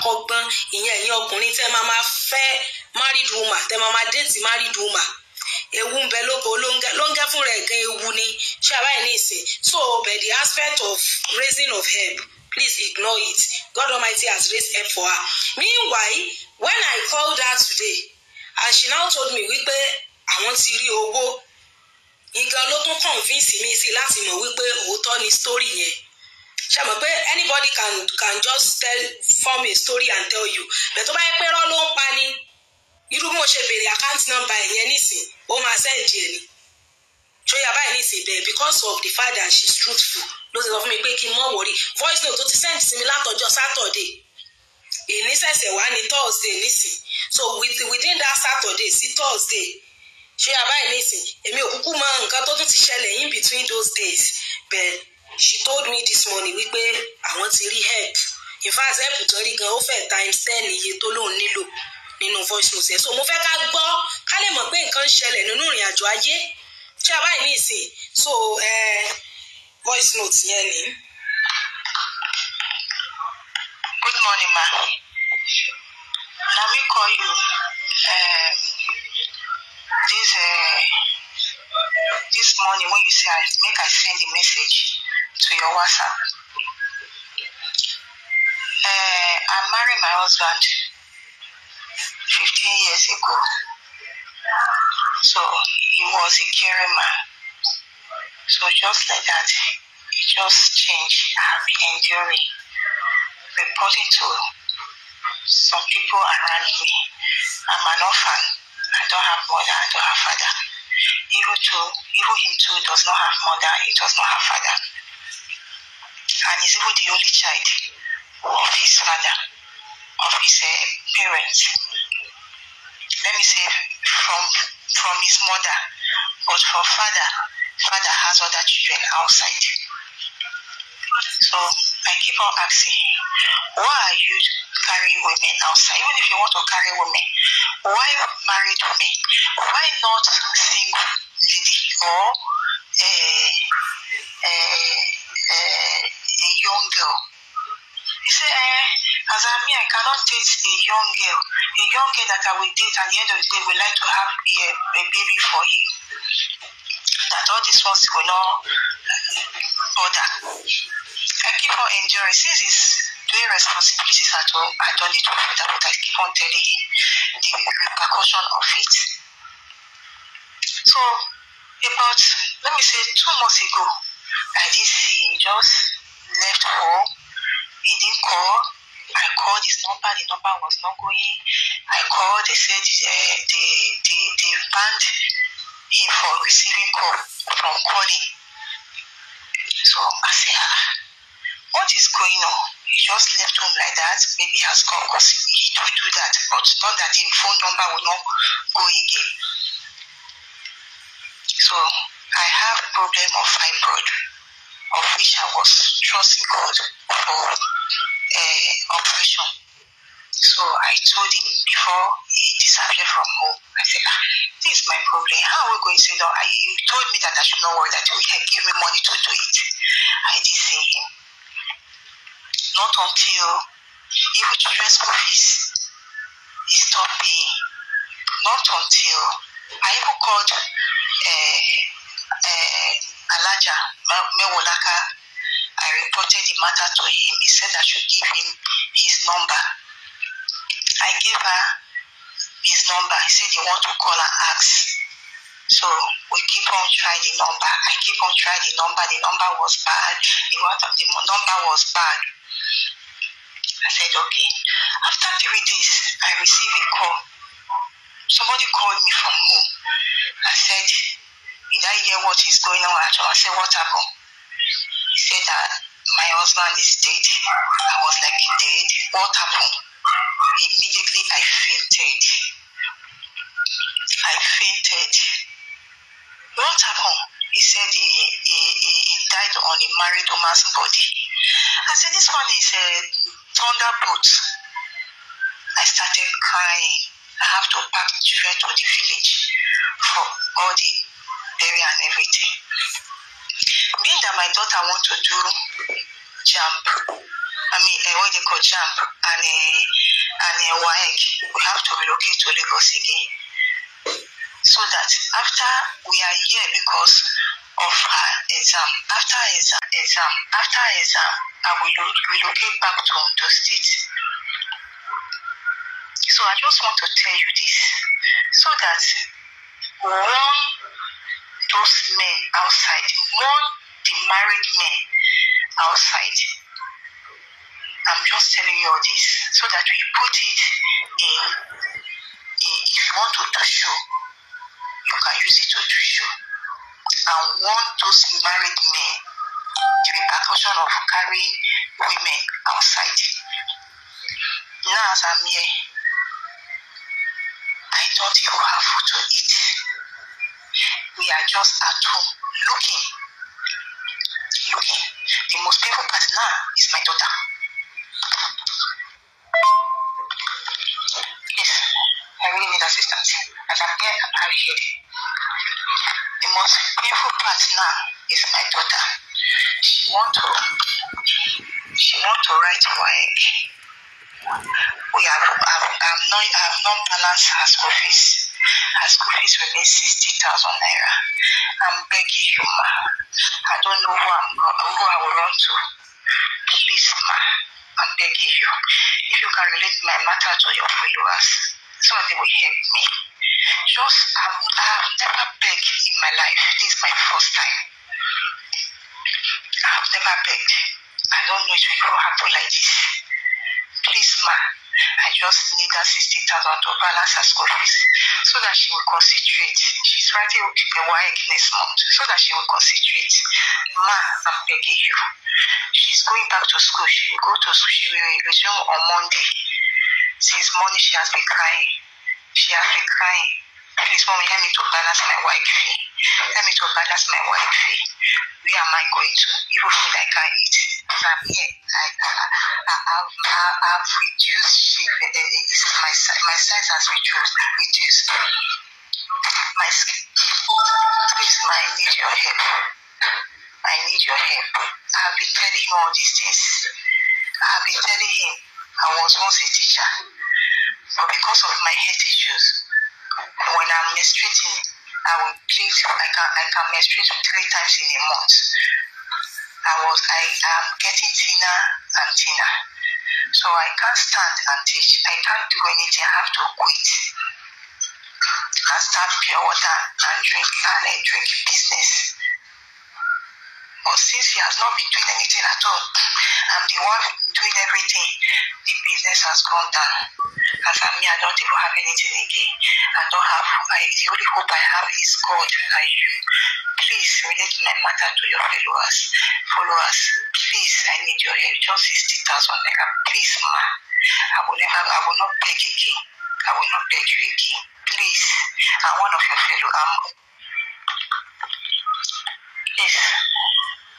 kọ́gbọ́n ìyẹn ẹ̀yin ọkùnrin tẹ́ máa fẹ́ married woman tẹ́ máa date married woman ewu ń bẹ lóko ló ń gẹ́ fún rẹ̀ gan ewu ni ṣé àbáyé ní ìsìn so but the aspect of raising of help please ignore it. God Almighty has raised help for her. Meanwhile, when I called her today and she now told me wípé àwọn ti rí owó nǹkan ló tún convince mi sí láti mọ̀ wípé òótọ́ ni story yẹn. Ṣé mọ̀ pé anybody can just form a story and tell you but tó bá yẹ pé irọ́ ló ń pa ni irú mo ṣe béèrè account number ẹ̀yẹn nísìn ó máa send ẹ̀ ni. Ṣé yà báyìí nísìn bẹ́ẹ̀ because of the fact that she's truthful ló ti sọ fún mi pé kí n mọ̀ wọ̀rí voice note tó ti send sí mi látọjọ́ Saturday èní ṣẹ̀ṣẹ̀ wá ní Thursday nísìn so within that Saturday sí Thursday ṣé yà báyìí nísìn èmi ò kúkú mọ nǹkan tó tún ti ṣẹlẹ̀ in between those days but she told me this morning wípé àwọn ti rí help in fact help tó rí gan ó fẹ́ times 10 iye tó lóun nílò nínú voice note yẹn so mo fẹ́ ká gbọ́ ká lè mọ̀ pé nǹkan ń ṣẹlẹ̀ nínú ìrìn àjò ayé ṣé yà báyìí nísìn so voice note yẹn ni. Good morning, ma. Let me call you. This morning when you say I send a message to your WhatsApp. I married my husband 15 years ago. So he was a caring man. So just like that, it just changed. I've been enduring, reporting to some people around me. I'm an orphan. I don't have mother, I don't have father. Even him too does not have mother, he does not have father. And he's even the only child of his father, of his parents. Let me say from his mother, but for father has other children outside. So I keep on asking, why are you carrying women outside? Even if you want to carry women, why married women? Why not single lady or a young girl? You say, as I cannot date a young girl that I will date at the end of the day will like to have a baby for him. That all these ones will not bother. I keep on enduring. Since he's doing responsibilities at home, I don't need to do that, but I keep on telling him the repercussion of it. So, about, let me say, 2 months ago, I did see him just left home. He didn't call. I called his number. The number was not going. I called. They said they banned him for receiving call from calling. So I said, what is going on? He just left home like that. Maybe he has called because he do that, but not that the phone number will not go again. So I have a problem of fibroid, of which I was trusting God for operation. So I told him before he disappeared from home, I said, this is my problem. How are we going to say that? He told me that I should not worry, that he will give me money to do it. I did see him. Not until even children's school fees, he stopped paying. Not until I even called Alaja Mewolaka. I reported the matter to him. He said I should give him his number. I gave her his number. He said he want to call and ask. So we keep on trying the number. I keep on trying the number. The number was bad. The number was bad. I said, okay. After 3 days, I received a call. Somebody called me from home. I said, did I hear what is going on at all? I said, what happened? He said that my husband is dead. I was like, dead? What happened? Immediately I fainted. What happened? He said he died on a married woman's body. I said, this one is a thunderbolt. I started crying. I have to pack the children to the village for all the burial and everything. Being that my daughter wants to do jump, what they call jump, and and WAEC, we have to relocate to Lagos again. So that after we are here because of her exam, after exam, I will relocate back to Ondo State. So I just want to tell you this, so that warn those men outside, warn the married men outside. I'm just telling you all this so that we put it in if you want to do show, you can use it to do show. And warn those married men the repercussion of carrying women outside. Now as I'm here, I don't even have food to eat. We are just at home looking. The most painful part now is my daughter. Yes, I really need assistance. As I'm here, I'm very heavy. The most painful part now is my daughter. She want to write WAEC. I've not balanced her school fees. Her school fees remains 60,000 naira. I'm begging you, ma. I don't know who I will run to. Please, ma, I'm begging you. If you can relate my matter to your followers, so they will help me. I've never begged in my life. This is my first time. I've never begged. I don't know it will happen like this. Please, ma, I just need that 60,000 to balance her school fees so that she will concentrate. She's writing a WAEC next month so that she will concentrate. Ma, I'm begging you. She's going back to school. She will resume on Monday. Since morning she has been crying. Please, mommy, help me to balance my WAEC fee. Where am I going to? Even food I can't eat. I'm here. I've reduced my size has reduced. My skin. Please, ma, I need your help. I've been telling him all these things. I've been telling him I was once a teacher, but because of my health issues, when I'm menstruating, I can menstruate 3 times in a month. I am getting thinner and thinner. So I can't stand and teach. I can't do anything. I have to quit. I start pure water and drink business. But since he has not been doing anything at all, I'm the one doing everything, the business has gone down. As for me, I don't even have anything again. The only hope I have is God and you. Please relate my matter to your followers. Please, I need your help. Just 60,000 naira. Please, ma. I will not beg again. I will not beg you again. Please. I'm one of your fellow. Please.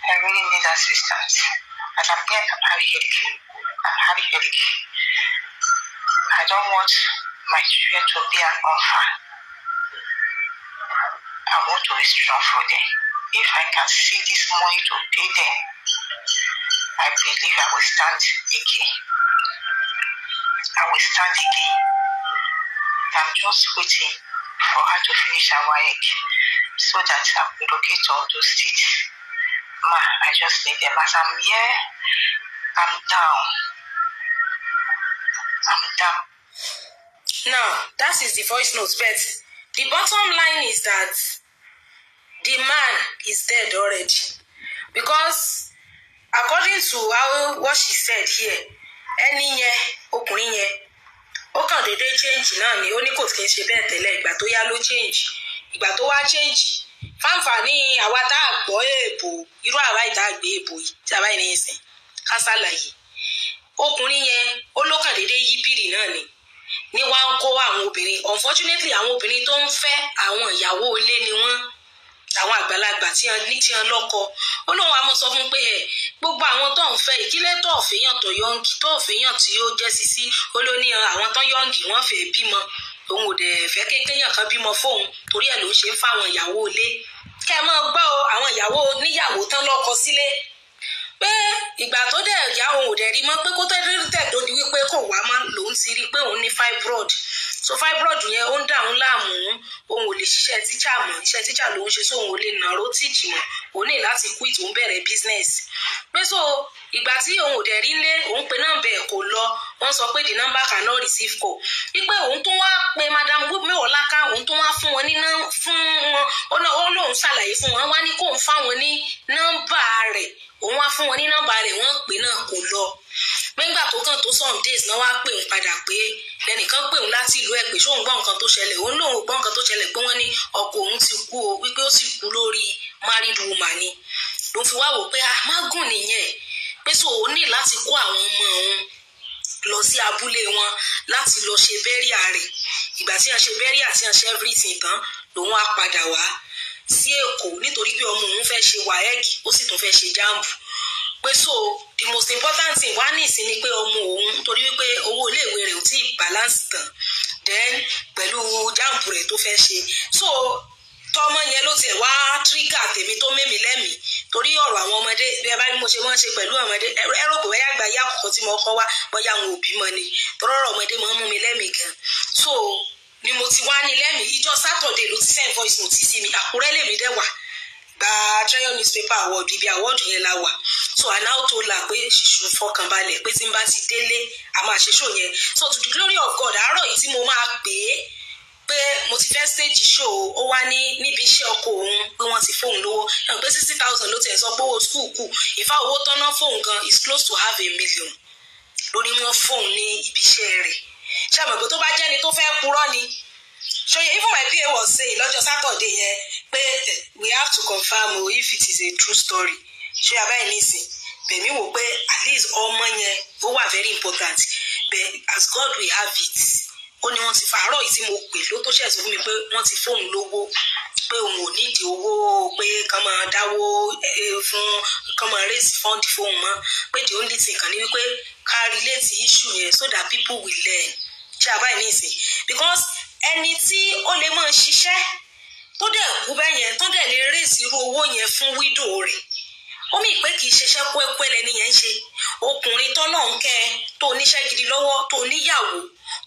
I really need assistance. As I'm here, I'm having headache. I don't want my children to be an orphan. I want to be strong for them. If I can see this money to pay them, I believe I will stand again. I'm just waiting for her to finish her WAEC so that I will relocate to Ondo State. Ma, I just need them. As I'm here, I'm down. Now, that is the voice note, but the bottom line is that the man is dead already. Because according to what she said here, ọkùnrin yẹn, ó kàn dédé change náà ni, ó ní kò kí n ṣe bẹ́ẹ̀ tẹ́lẹ̀, ìgbà tó yá ló change. Ìgbà tó wá change, fáǹfààní àwa tá a gbọ́ èèbò, irú àwa ìta gbé èèbò yìí, tí a bá ní ìsìn, ká ṣàlàyé. Ọkùnrin yẹn, ó ló kàn dédé yí bìrì náà ni wá ń kó àwọn obìnrin. Unfortunately, àwọn obìnrin tó ń fẹ́ àwọn ìyàwó ilé ni wọ́n, àwọn àgbàlagbà tí wọ́n lọ́kọ. Ó lóun á mọ̀ sọ fún pé gbogbo àwọn tó ń fẹ́ ìkílẹ̀ tó ọ̀fẹ́yàn tó yọ̀ǹgì tó ọ̀fẹ́yàn tí ó jẹ́ sisi, ó ló ní àwọn tó yọ̀ǹgì wọ́n fẹ́ bímọ. Òun ò dẹ̀ fẹ́ kékéyàn kan bímọ fóun, torí ẹ̀ ló ń ṣe ń fáwọn ìyàwó ilé. Kẹ́ ẹ máa gbọ́ àwọn ìyàwó níyàwó tán lọ́kọ sílé. pé ìgbà tó dẹ̀ yá òun ò dẹ̀ rí mọ́ pé kó tẹ̀ tó di wípé kò wá mọ́ lòun ti rí pé òun ní fibroid so fibroid yẹn ó ń dà òun láàmú òun ò lè ṣiṣẹ́ tíṣà mọ́ iṣẹ́ tíṣà lòun ṣe so òun ò lè nàró tíìjì mọ́ òun ní láti quit òun bẹ̀rẹ̀ business pé so ìgbà tí òun ò dẹ̀ rí lé òun pe nọ́mbà ẹ̀ kò lọ wọ́n sọ pé the number cannot receive call wípé òun tún wá pe madam Mewolaka òun tún wá fún wọn ní fún wọn ó lóun ṣàlàyé fún wọn wá ní kóun fáwọn ní nọ́mbà rẹ̀ òun wá fún wọn ní nọ́mbà rẹ̀ wọ́n pè náà kò lọ nígbà tó kàn tó some days náà wá pè òun padà pé ẹnìkan pè òun láti ìlú ẹ̀ pé ṣóun gbọ́ nǹkan tó ṣẹlẹ̀ òun lòun gbọ́ nǹkan tó ṣẹlẹ̀ pé wọ́n ní ọkọ òun ti kú o wípé ó sì kú lórí married woman ni ló fi wá wò pé mágùn nìyẹn pé so òun ní láti kó àwọn ọmọ òun lọ sí abúlé wọn láti lọ ṣe bẹ́ríà rẹ̀ ìgbà tí wọ́n ṣe bẹ́ríà tí wọ́n ṣe everything tán lòun á padà wá sí Èkó nítorí pé ọmọ òun fẹ́ ṣe WAEC ó sì tún fẹ́ ṣe JAMB pé so the most important thing wá ní ìsinmi pé ọmọ òun torí wípé owó iléèwé rẹ̀ ò tí ì balance tán then pẹ̀lú JAMB rẹ̀ tó fẹ́ ṣe so tọmọ yẹn ló tiẹ̀ wá trigger tèmi tó mẹ́mi lẹ́mìí torí ọ̀rọ̀ àwọn ọmọdé bí ẹ bá bí mo ṣe máa ń ṣe pẹ̀lú ọmọdé ẹ̀rọ kò wáyà gba ìyá àkọ́kọ́ tí mo kọ́ wá bóyá àwọn òbí mọ ni torí ọ̀rọ̀ ọmọdé máa ń mú mi lẹ́mìí gan so ni mo ti wá ní lẹ́mìí ìjọ Saturday ló ti send voice note sí mi Àkúrẹ́ lèmi dẹ̀ wà gba Trial newspaper award ibi award yẹn la wà so I now told her pé ṣìṣù fọkànbalẹ̀ pé tí n bá ti délé a máa ṣe show yẹn so to the glory of God àárọ̀ yìí tí mo máa pè é pé mo ti fẹ́ stage show ó wá níbi iṣẹ́ ọkọ òun pé wọ́n ti fóun lówó pé 60,000 ló tiẹ̀ sọ pé owó school kù ìfá owó tọ́nà fóun gan is close to half a million lórí wọn fóun ní ibi iṣẹ́ rẹ̀ ṣàmọ̀ pé tó bá jẹ́ni tó fẹ́ purọ́ ni ṣòye even my PA was saying lọ́jọ́ Saturday yẹn pé we have to confirm if it is a true story ṣé abáyé nísìn bẹ̀mí wò pé at least ọmọ yẹn ó wà very important but as God will have it ó ní wọ́n ti fàárọ̀ yìí tí mo pè ló tó ṣẹ̀sùn fún mi pé wọ́n ti fóun lówó pé òun ò nídìí owó pé kán máa dáwó fún kán máa raise fund fóun mọ́ pé the only thing kan ní wípé ká relate issue yẹn so that people will learn ṣé àbáyé nísìn because ẹni tí ó lè máa ṣiṣẹ́ tó dẹ̀ kú bẹ́ẹ̀ yẹn tó dẹ̀ lè raise irú owó yẹn fún widow rẹ̀ ó mì pé kì í ṣiṣẹ́ kúẹ́kúẹ́ lẹ́ni yẹn ń ṣe ọkùnrin tọ́lọ́hún kẹ́ tó níṣẹ́ gidi lọ́wọ́ tó níyàwó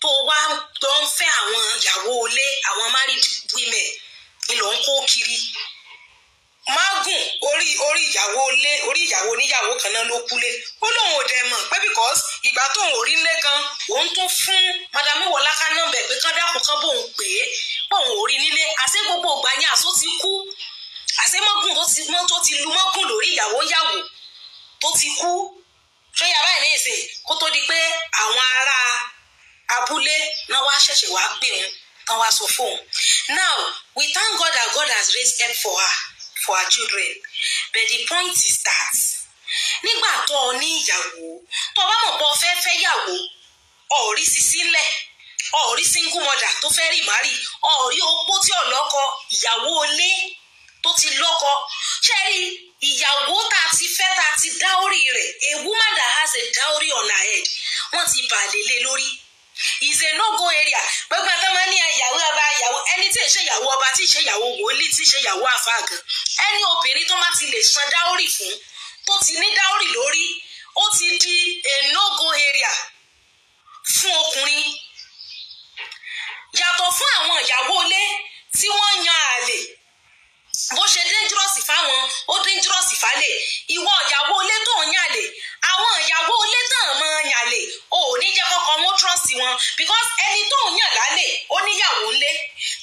tó wá tó ń fẹ́ àwọn ìyàwó ilé àwọn married women ìlò ń kó kiri mágùn orí ìyàwó ilé orí ìyàwó oníyàwó kan náà ló kúlé ó lóun ò dẹ̀ mọ̀ pé because ìgbà tóun ò rí lé gan òun tún fún madam Mewolaka nọ́mbà pé kán dákun kán bóun pè é bóun ò rí nílé àṣé gbogbo ìgbà yẹn àṣó ti kú àṣé mọ́gùn tó ti lu mọ́gùn lórí ìyàwó yàwó tó ti kú ṣé yàrá ẹ̀ ní ìsìn kó tó di pé àwọn ará abúlé náà wá ṣẹ̀ṣẹ̀ wá pè wọ́n tán wá sọ fóun. Now we thank God that God has raised help for her children but the point is that nígbà tó o ní ìyàwó tó bá mọ̀ pé o fẹ́ yàwó ọ̀rí sí sílẹ̀ ọ̀rí single mother tó fẹ́ rí màrí ọ̀rí opó tí ò lọ́kọ ìyàwó ilé tó ti lọ́kọ ṣe rí ìyàwó tá a ti fẹ́ tá a ti dáórì rẹ̀ a woman that has a dowry on her head wọ́n ti bàlẹ̀ lé lórí is a no-go area gbogbo àti ọmọ ní ìyàwó ọba ìyàwó ẹni tí ì ṣe ìyàwó ọba tí ì ṣe ìyàwó wòlíì tí ì ṣe ìyàwó àfáàgàn ẹni obìnrin tó má ti lè san dáórì fún tó ti ní dáórì lórí ó ti di a no-go area fún ọkùnrin yàtọ̀ fún àwọn ìyàwó ilé tí wọ́n yan àlè bó ṣe dangerous fáwọn ó dangerous fálẹ̀ ìwọ ìyàwó ilé tó ń yàlè àwọn ìyàwó ilé tán máa yàlè ò ní jẹ́ kọ́kọ́ wọn trust wọn because ẹni tó ń yàn lálẹ́ ó níyàwó ńlé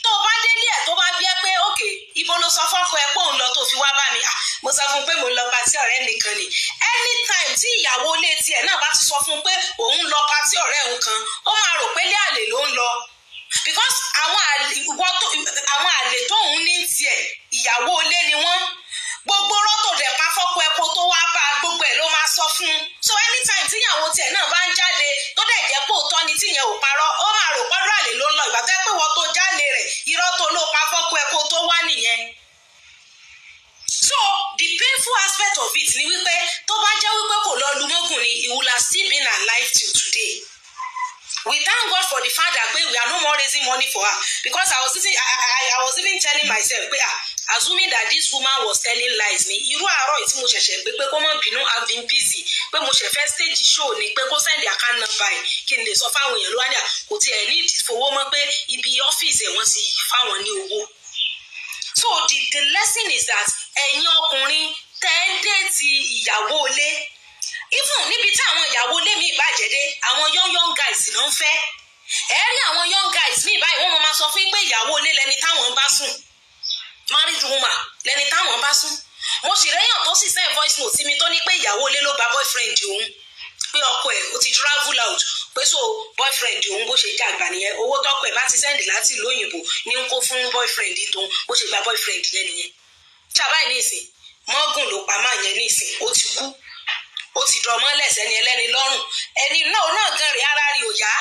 tó bá délé ẹ̀ tó bá bí ẹ pé òkè ibo ló sọ fọ́kọ ẹ pé òun lọ tó fi wá bá mi mo sọ fún un pé mo lọ pàtí ọ̀rẹ́ nìkan ni anytime tí ìyàwó ilé tiẹ̀ náà bá ti sọ fún un pé òun lọ pàtí ọ̀rẹ́ òun kan ó máa rò pé lé àlè ló ń lọ because àwọn àlè tóun ní tiẹ̀ ìyàwó ilé ni wọ́n gbogbo rọ́tò dẹ̀ pa fọ́kọ ẹ̀kọ́ tó wá bá gbogbo ẹ̀ ló máa sọ fún un so anytime tíyàwó tiẹ̀ náà bá ń jáde tó dẹ̀ jẹ́ pé òótọ́ ni tíyẹn ò parọ́ ó máa rò pọ́dọ̀ àlè ló ń lọ ìgbà tó yẹ pé wọ́n tó jáde rẹ̀ irọ́ tó ló pa fọ́kọ ẹ̀kọ́ tó wá nìyẹn. So the painful aspect of it ni wípé tó bá jẹ́ wípé kò lọ lu mọ́gùn ni he will have still been alive till today. We thank God for the fact that we are no more raising money for her because I was even telling myself assuming that this woman was telling lies ni irú àárọ̀ tí mo ṣẹ̀ṣẹ̀ gbé pé kó má bínú I've been busy pé mo ṣẹ̀ fẹ́ stage show ni pé kó send account number ẹ̀ kí n lè sọ fáwọn èèyàn ló wá ní à kò tiẹ̀ ní ìfowó mọ́ pé ibi ọ́fíìsì ẹ̀ wọ́n ti fáwọn ní owó. So the lesson is that ẹ̀yin ọkùnrin tẹ́ ń déètì ìyàwó ilé even níbi tí àwọn ìyàwó ilé mi ìbàjẹ́ dé àwọn young guys ló ń fẹ́ ẹ rí àwọn young guys mi báyìí wọ́n máa sọ fún yín pé ìyàwó ilé lẹni táwọn bá sùn married woman lẹni táwọn bá sùn. Mo sì rẹ́yàn tó sì send voice note sí mi tó ní pé ìyàwó ilé ló gba boyfriend òun pé ọkọ ẹ̀ ó ti travel out pé so boyfriend òun bó ṣe dàgbà nìyẹn owó tọkọ ẹ̀ bá ti send láti ìlú òyìnbó ní ń kó fún boyfriend tóun bó ṣe gba boyfriend yẹn nìyẹn. ṣàbáyé ní ìsìn mọ́gùn ló pa máa yẹn ní ìsìn ó ti kú ó ti dọ̀mọ́ lẹ́sẹ̀ ní ẹlẹ́ni lọ́rùn ẹni náà gan rè ara rè ò yá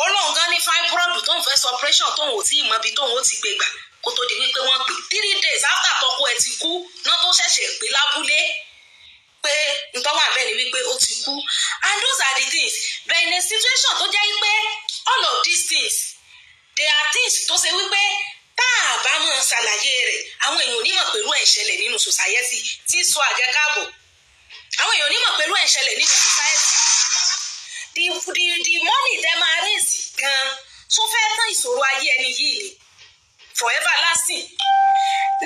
ó lóun gan ní fibroid tóun fẹ́ sọ operation tóun ò tí ì mọ ibi tóun ó ti gbé gbà kó tó di wípé wọ́n pè 3 days after tọkọ ẹ̀ ti kú náà tó ṣẹ̀ṣẹ̀ pé lábúlé pé ntọ́wọ́ àbẹ́ ni wípé ó ti kú. And those are the things but in a situation tó jẹ́ wípé all of these things they are things tó ṣe wípé tá a bá mọ̀ ṣàlàyé rẹ̀ àwọn èèyàn onímọ̀ pẹ̀lú ẹ̀ ṣẹlẹ̀ nínú society tí sọ àjẹkáàbọ̀ àwọn èèyàn onímọ̀ pẹ̀lú ẹ̀ ṣẹlẹ̀ nínú society the money dem máa raise gan tó fẹ́ tán ìṣòro ayé ẹni yìí ni forever lasting.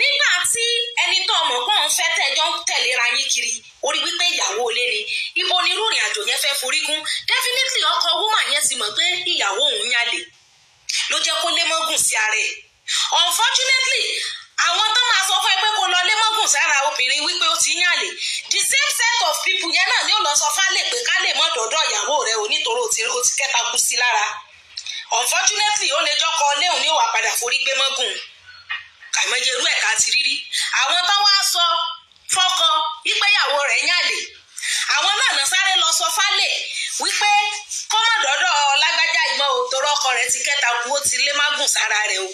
Nígbà tí ẹni tó mọ̀ pé òun fẹ́ tẹ̀jọ́ ń tẹ̀léra yín kiri orí wípé ìyàwó ilé ni ibo ni irú ìrìn àjò yẹn fẹ́ forí gún definitely ọkọ woman yẹn ti mọ̀ pé ìyàwó òun yálè ló jẹ́ kó lé mọ́gùn sí ara ẹ̀. Unfortunately àwọn tó máa sọ fún ẹ pé kó lọ lé mọ́gùn sára obìnrin wípé ó ti yálè the same set of people yẹn náà ni ó lọ sọ fálè pé ká lè mọ́ dọ̀dọ̀ ìyàwó rẹ̀ onítorí ó ti kẹta kú sí lára. Unfortunately ó lè jọkọ léhùn ní ó wà padà forí gbé mọ́gùn kàìmọye irú ẹ̀ka ti rírí. Àwọn tó wá sọ fọ́kọ wípé ìyàwó rẹ̀ yálè àwọn náà sáré lọ sọ fálè wípé kọ́mọ̀dọ́dọ̀ lágbájá ìmọ̀ òtòrò ọkọ rẹ̀ ti kẹta kú ó ti lé mágùn sára rẹ̀ o.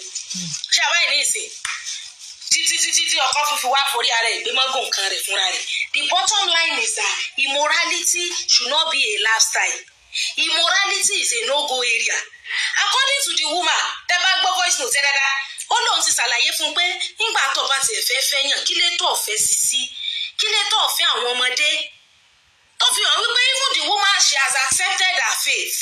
Ṣé àbáyé ní ìsìn títí ọkọ fífi wá forí ara ẹ̀ gbé mágùn kan rẹ̀ fúnra rẹ̀. The bottom line is that immorality should not be a lifestyle. Immorality is a no-go area. According to the woman tẹ́ bá gbọ́ voice note dáadáa ó lóun ti ṣàlàyé fún un pé nígbà tó bá tiẹ̀ fẹ́ fẹ́yàn kí lè tó ọ̀fẹ́ sí kí lè tó ọ̀fẹ́ àwọn ọmọdé tó fi hàn wípé even the woman she has accepted her faith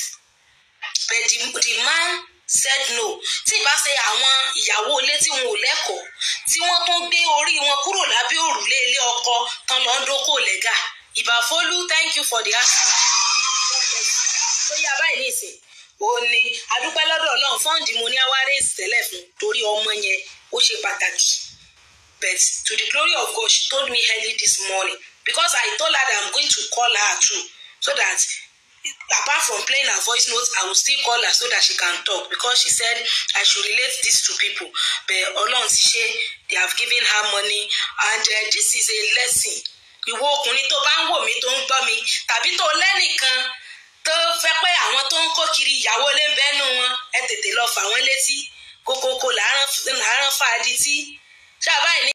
but the man said no. Tí ìbá ṣe àwọn ìyàwó ilé tí wọn ò lẹ́kọ̀ọ́ tí wọ́n tún gbé orí wọn kúrò lábẹ́ òrùlé ilé ọkọ tán lọ ń dókò lẹ́gà ìbàfólú thank you for the answer. tó yá báyìí ní ìsìn ó ní adúpẹ́ lọ́dọ̀ Ọlọ́run fọ́ǹdì mo ní awárẹ́sì tẹ́lẹ̀ fún torí ọmọ yẹn ó ṣe pàtàkì but to the glory of God she told me early this morning because I told her that I'm going to call her too so that apart from playing her voice notes I will still call her so that she can talk because she said I should relate this to people but Ọlọ́run ti ṣe they have given her money and this is a lesson. Ìwọ ọkùnrin tó bá ń wò mí tó ń gbọ́ mi tàbí tó lẹ́nìkan tó fẹ́ pé àwọn tó ń kó kiri ìyàwó lé ń bẹ́nu wọn ẹ tètè lọ fà wọ́n létí kókókó làárọ̀ fàdí tí ṣáà báyìí ní.